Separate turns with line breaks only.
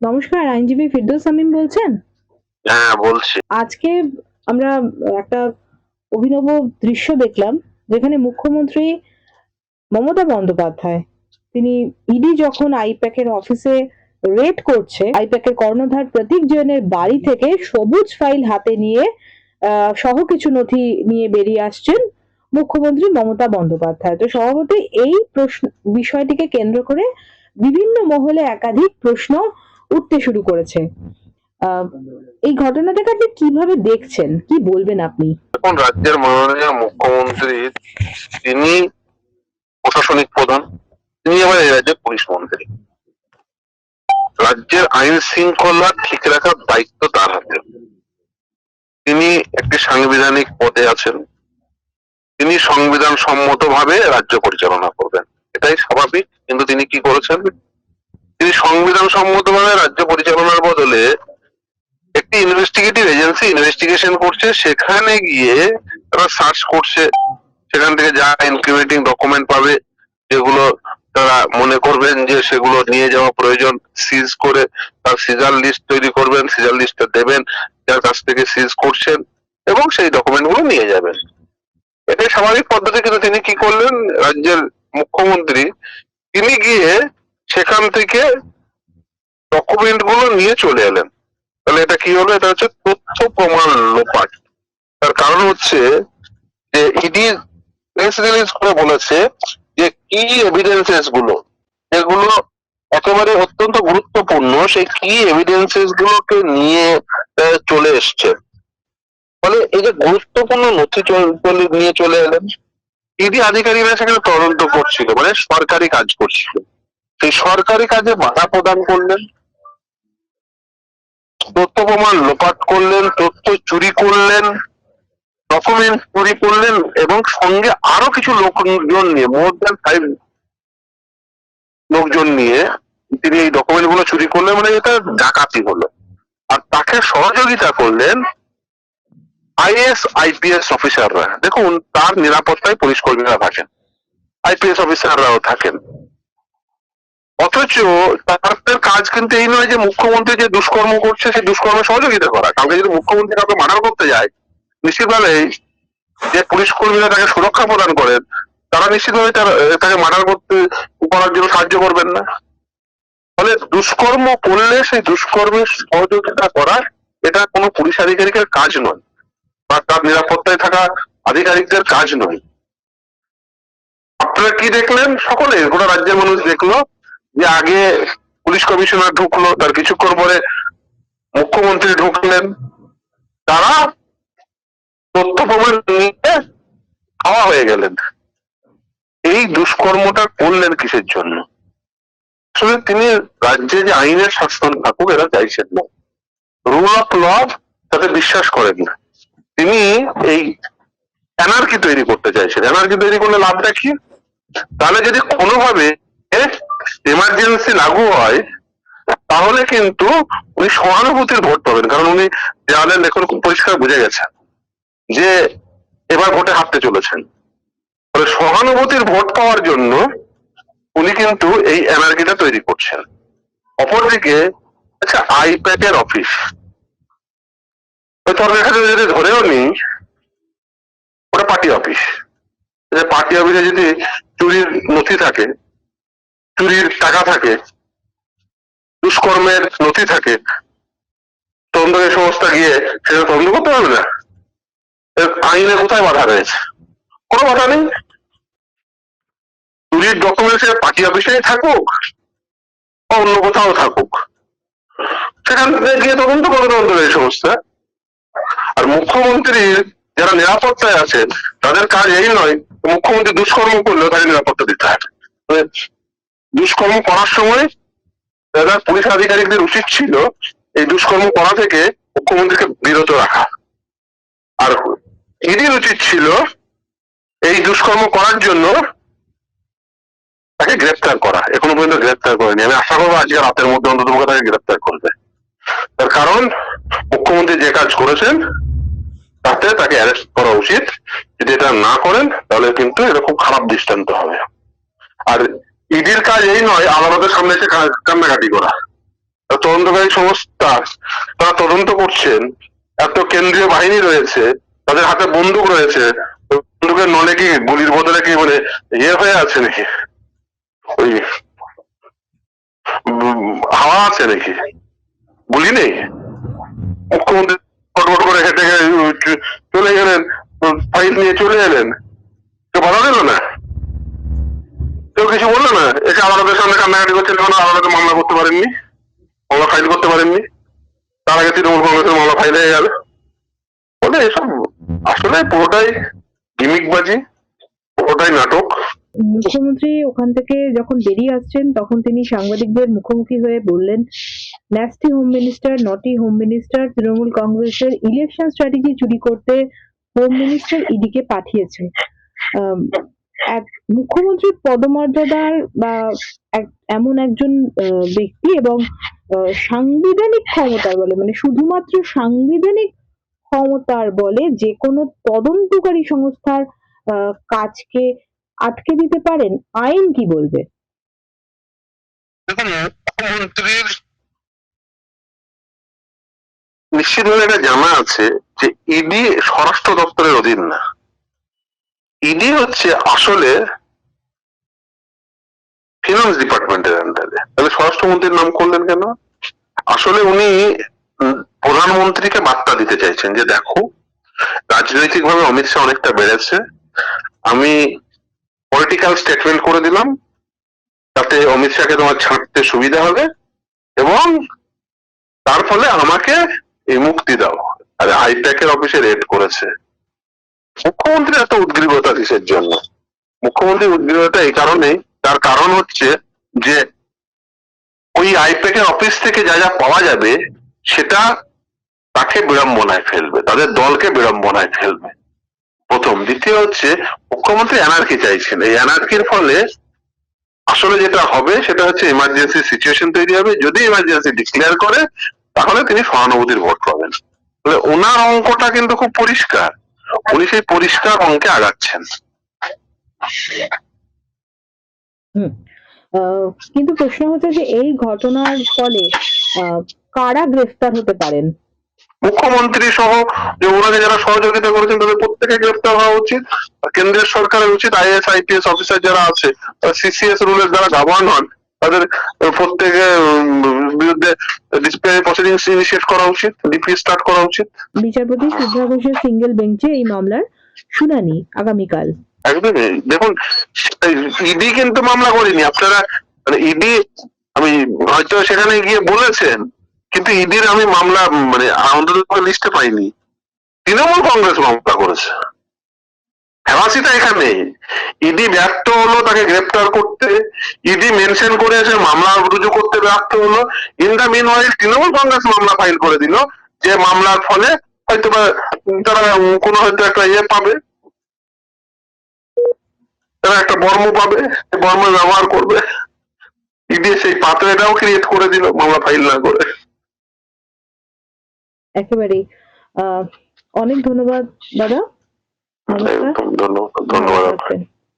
নমস্কার, আইনজীবী ফিরদৌস শামীম বলছেন?
হ্যাঁ, বলছি।
আজকে আমরা একটা অভিনব দৃশ্য দেখলাম, যেখানে মুখ্যমন্ত্রী মমতা বন্দ্যোপাধ্যায় তিনি ইডি যখন আইপ্যাকের অফিসে রেড করছে, আইপ্যাকের কর্ণধার প্রতীক জৈনের বাড়ি থেকে সবুজ ফাইল হাতে নিয়ে সহ কিছু নথি নিয়ে বেরিয়ে আসছেন মুখ্যমন্ত্রী মমতা বন্দ্যোপাধ্যায়। তো স্বভাবতই এই প্রশ্ন বিষয়টিকে কেন্দ্র করে বিভিন্ন মহলে একাধিক প্রশ্ন উঠতে শুরু করেছে। এই ঘটনাটাকে আপনি কিভাবে দেখছেন? কি বলবেন আপনি?
এখন রাজ্যের মাননীয় মুখ্যমন্ত্রী, তিনি প্রশাসনিক প্রধান, তিনি আবার এই রাজ্যের পুলিশ মন্ত্রী। রাজ্যের আইন শৃঙ্খলা ঠিক রাখার দায়িত্ব তার হাতে। তিনি একটি সাংবিধানিক পদে আছেন, তিনি সংবিধান সম্মত ভাবে রাজ্য পরিচালনা করবেন, এটাই স্বাভাবিক। কিন্তু তিনি কি করেছেন? তিনি সংবিধান সম্মত ভাবে রাজ্য পরিচালনার বদলে একটি ইনভেস্টিগেটিভ এজেন্সি ইনভেস্টিগেশন করছে, সেখানে গিয়ে তারা সার্চ করছে, সেখান থেকে যা ইনক্রিমেটিং ডকুমেন্ট পাবে, যেগুলো তারা মনে করবেন যে সেগুলো নিয়ে যাওয়া প্রয়োজন, সিজ করে তার সিজার লিস্ট তৈরি করবেন, সিজার লিস্টটা দেবেন যার কাছ থেকে সিজ করছেন, এবং সেই ডকুমেন্ট গুলো নিয়ে যাবেন। এটাই স্বাভাবিক পদ্ধতি। কিন্তু তিনি কি করলেন? রাজ্যের মুখ্যমন্ত্রী তিনি গিয়ে সেখান থেকে ডকুমেন্ট গুলো নিয়ে চলে এলেন। তাহলে এটা কি হলো? এটা হচ্ছে তথ্য প্রমাণ লোপাট। তার কারণ হচ্ছে যে ইডি প্রেস রিলিজ করে বলেছে যে কি এভিডেন্সেস গুলো, যেগুলো একেবারে অত্যন্ত গুরুত্বপূর্ণ, সেই কি এভিডেন্সেস গুলোকে নিয়ে চলে এসছে। ফলে এই যে গুরুত্বপূর্ণ নথি নিয়ে চলে এলেন, ইডি আধিকারিকরা সেখানে তদন্ত করছিল, মানে সরকারি কাজ করছিল, সেই সরকারি কাজে বাধা প্রদান করলেন, তথ্য প্রমাণ লোপাট করলেন, তথ্য চুরি করলেন, ডকুমেন্ট চুরি করলেন, এবং সঙ্গে আরো কিছু লোকজন নিয়ে, মোর দ্যান 5 লোকজন নিয়ে তিনি এই ডকুমেন্ট গুলো চুরি করলেন। মানে এটা ডাকাতি হলো। আর তাকে সহযোগিতা করলেন আইএস আইপিএস অফিসাররা। দেখুন, তার নিরাপত্তায় পুলিশ কর্মীরা থাকেন, আইপিএস অফিসাররাও থাকেন। অথচ তাদের কাজ কিন্তু এই নয় যে মুখ্যমন্ত্রী যে দুষ্কর্ম করছে সেই দুষ্কর্মে সহযোগিতা করা। কালকে যদি মুখ্যমন্ত্রী কাউকে মার্ডার করতে যায়, নিশ্চিতভাবেই যে পুলিশ কর্মীরা তাকে সুরক্ষা প্রদান করেন, তারা নিশ্চিতভাবে তাকে মার্ডার করার জন্য সাহায্য করবেন না। ফলে দুষ্কর্ম করলে সেই দুষ্কর্মের সহযোগিতা করা, এটা কোনো পুলিশ আধিকারিকের কাজ নয়, বা তার নিরাপত্তায় থাকা আধিকারিকদের কাজ নয়। আপনারা কি দেখলেন? সকলে, গোটা রাজ্যের মানুষ দেখলো যে আগে পুলিশ কমিশনার ঢুকলো, তার কিছুক্ষণ পরে মুখ্যমন্ত্রী ঢুকলেন, তারা তথ্য প্রমাণ নিয়ে হাওয়া হয়ে গেলেন। এই দুষ্কর্মটা করলেন কিসের জন্য? আসলে তিনি রাজ্যে যে আইনের শাসন থাকুক এরা চাইছেন না, রুল অফ ল তাতে বিশ্বাস করেন না। তিনি এই অ্যানার্কি তৈরি করতে চাইছেন। অ্যানার্কি তৈরি করলে লাভটা কি? তাহলে যদি কোনোভাবে এমার্জেন্সি লাগু হয়, তাহলে কিন্তু উনি সহানুভূতির ভোট পাবেন। কারণ উনি দেওয়ালের লেখন খুব পরিষ্কার বুঝে গেছেন যে এবার ভোটে হারতে চলেছেন। তবে সহানুভূতির ভোট পাওয়ার জন্য উনি কিন্তু এই এনার্জিটা তৈরি করছেন। অপরদিকে, আচ্ছা, আইপ্যাকের অফিস, ওই তরকারি যদি ধরেও নি, ওটা পার্টি অফিস। পার্টি অফিসে যদি চুরির নথি থাকে, চুরির টাকা থাকে, দুষ্কর্মের নথি থাকে, তদন্তকারী সংস্থা গিয়ে সেটা তদন্ত করতে পারবে না? আইনে কোথায় বাধা রয়েছে? কোনো বাধা নেই। চুরির ডকুমেন্টস পার্টি অফিসেই থাকুক বা অন্য কোথাও থাকুক, সেখান থেকে গিয়ে তদন্ত করবে তদন্তকারী সংস্থা। আর মুখ্যমন্ত্রীর যারা নিরাপত্তায় আছেন, তাদের কাজ এই নয় মুখ্যমন্ত্রী দুষ্কর্ম করলেও তাকে নিরাপত্তা দিতে হবে। দুষ্কর্ম করার সময় যারা পুলিশ আধিকারিকদের উচিত ছিল এই দুষ্কর্ম করা থেকে মুখ্যমন্ত্রীকে বিরত রাখা, আর ইডির উচিত ছিল এই দুষ্কর্ম করার জন্য তাকে গ্রেপ্তার করা। এখনো পর্যন্ত গ্রেপ্তার করেনি। আমি আশা করবো আজকে রাতের মধ্যে অন্তত তাকে গ্রেপ্তার করবে। তার কারণ মুখ্যমন্ত্রী যে কাজ করেছেন তাতে তাকে অ্যারেস্ট করা উচিত। যদি এটা না করেন তাহলে কিন্তু এরকম খারাপ দৃষ্টান্ত হবে। আর ইডির কাজ এই নয় আদালতের সামনে এসে কান্নাকাটি করা। তদন্তকারী সংস্থা তারা তদন্ত করছেন, এত কেন্দ্রীয় বাহিনী রয়েছে, তাদের হাতে বন্দুক রয়েছে, ওই বন্দুকের নলে কি গুলির বদলে কি মানে ইয়ে হয়ে আছে নাকি, ওই হাওয়া আছে নাকি, গুলি নেই? মুখ্যমন্ত্রী ফটফট করে হেঁটে চলে গেলেন, ফাইল নিয়ে চলে এলেন, কেউ বাধা দিল না, কেউ কিছু বললো না, এসে আদালতের সামনে কান্নাকাটি করছেন, যখন আদালতে মামলা করতে পারেননি, মামলা ফাইল করতে পারেননি, তার আগে তৃণমূল কংগ্রেসের মামলা ফাইল হয়ে যাবে। বলে এসব আসলে পুরোটাই গিমিকবাজি, পুরোটাই নাটক।
মুখ্যমন্ত্রী ওখান থেকে যখন বেরিয়ে আসছেন তখন তিনি সাংবাদিকদের মুখোমুখি হয়ে বললেন, ন্যাস্টি হোম মিনিস্টার, নটি হোম মিনিস্টার, তৃণমূল কংগ্রেসের ইলেকশন স্ট্র্যাটেজি চুরি করতে হোম মিনিস্টার ইডিকে পাঠিয়েছে। আম, এক মুখ্যমন্ত্রীর পদমর্যাদার বা এমন একজন ব্যক্তি এবং সাংবিধানিক ক্ষমতার বলে, মানে শুধুমাত্র সাংবিধানিক ক্ষমতার বলে যে কোনো তদন্তকারী সংস্থার কাজকে আটকে দিতে পারেন, আইন কি বলবে?
দেখুন, মুখ্যমন্ত্রীর নিশ্চিতভাবে এটা জানা আছে যে ইডি স্বরাষ্ট্র দপ্তরের অধীন না। ইডি হচ্ছে আসলে ফিনান্স ডিপার্টমেন্টের আন্ডারে। তাহলে স্বরাষ্ট্রমন্ত্রীর নাম করলেন কেন? আসলে উনি প্রধানমন্ত্রীকে বার্তা দিতে চাইছেন যে দেখো, রাজনৈতিকভাবে অমিত শাহ অনেকটা বেড়েছে, আমি পলিটিক্যাল স্টেটমেন্ট করে দিলাম, তাতে অমিত শাহকে তোমার ছাড়তে সুবিধা হবে এবং তার ফলে আমাকে এই মুক্তি দাও। আর আইপ্যাকের অফিসে রেড করেছে। মুখ্যমন্ত্রী এত উদ্গ্রীবতা কিসের জন্য? মুখ্যমন্ত্রীর উদ্গ্রীবতা এই কারণেই, তার কারণ হচ্ছে যে ওই আইপ্যাকের অফিস থেকে যা যা পাওয়া যাবে সেটা তাকে বিড়ম্বনায় ফেলবে, তাদের দলকে বিড়ম্বনায় ফেলবে, প্রথম। দ্বিতীয় হচ্ছে মুখ্যমন্ত্রী অ্যানার্কি চাইছেন, এই অ্যানার্কির ফলে আসলে যেটা হবে সেটা হচ্ছে ইমার্জেন্সি সিচুয়েশন তৈরি হবে। যদি ইমার্জেন্সি ডিক্লেয়ার করে তাহলে তিনি সহানুভূতির ভোট পাবেন। তাহলে ওনার অঙ্কটা কিন্তু খুব পরিষ্কার, উনি সেই পরিষ্কার অঙ্কে আগাচ্ছেন।
কিন্তু প্রশ্ন হচ্ছে যে এই ঘটনার ফলে কারা গ্রেফতার হতে পারেন?
মুখ্যমন্ত্রী সহ যে ওনাকে যারা সহযোগিতা করেছেন তাদের প্রত্যেকে গ্রেফতার হওয়া উচিত। কেন্দ্রের সরকারের উচিত আইএএস আইপিএস অফিসার যারা আছে, সিসিএস রুলের যারা গভর্ন হন, তাদের প্রত্যেকে বিরুদ্ধে ডিসিপ্লিনারি প্রসিডিংস ইনিশিয়েট করা উচিত, ডিপি স্টার্ট করা উচিত।
বিচারপতি শুভ্রা ঘোষের সিঙ্গেল বেঞ্চে এই মামলার শুনানি আগামীকাল।
একদমই। দেখুন, ইডি কিন্তু মামলা করেনি, আপনারা মানে ইডি, আমি হয়তো সেখানে গিয়ে বলেছেন, কিন্তু ইডির আমি মামলা মানে অন্তত লিস্টে পাইনি। তৃণমূল কংগ্রেস মামলা করেছে। হেমাসিটা এখানে ইডি ব্যর্থ হলো তাকে গ্রেপ্তার করতে, ইডি মেনশন করেছে মামলা রুজু করতে ব্যর্থ হলো। ইন দা মিন ওয়াইল তৃণমূল কংগ্রেস মামলা ফাইল করে দিল, যে মামলার ফলে হয়তো তারা কোনো হয়তো একটা ইয়ে পাবে, তারা একটা বর্ম পাবে, বর্ম ব্যবহার করবে। ইডি সেই পাথরেটাও ক্রিয়েট করে দিল মামলা ফাইল না করে।
একেবারেই। অনেক ধন্যবাদ দাদা। নমস্কার।
ধন্যবাদ।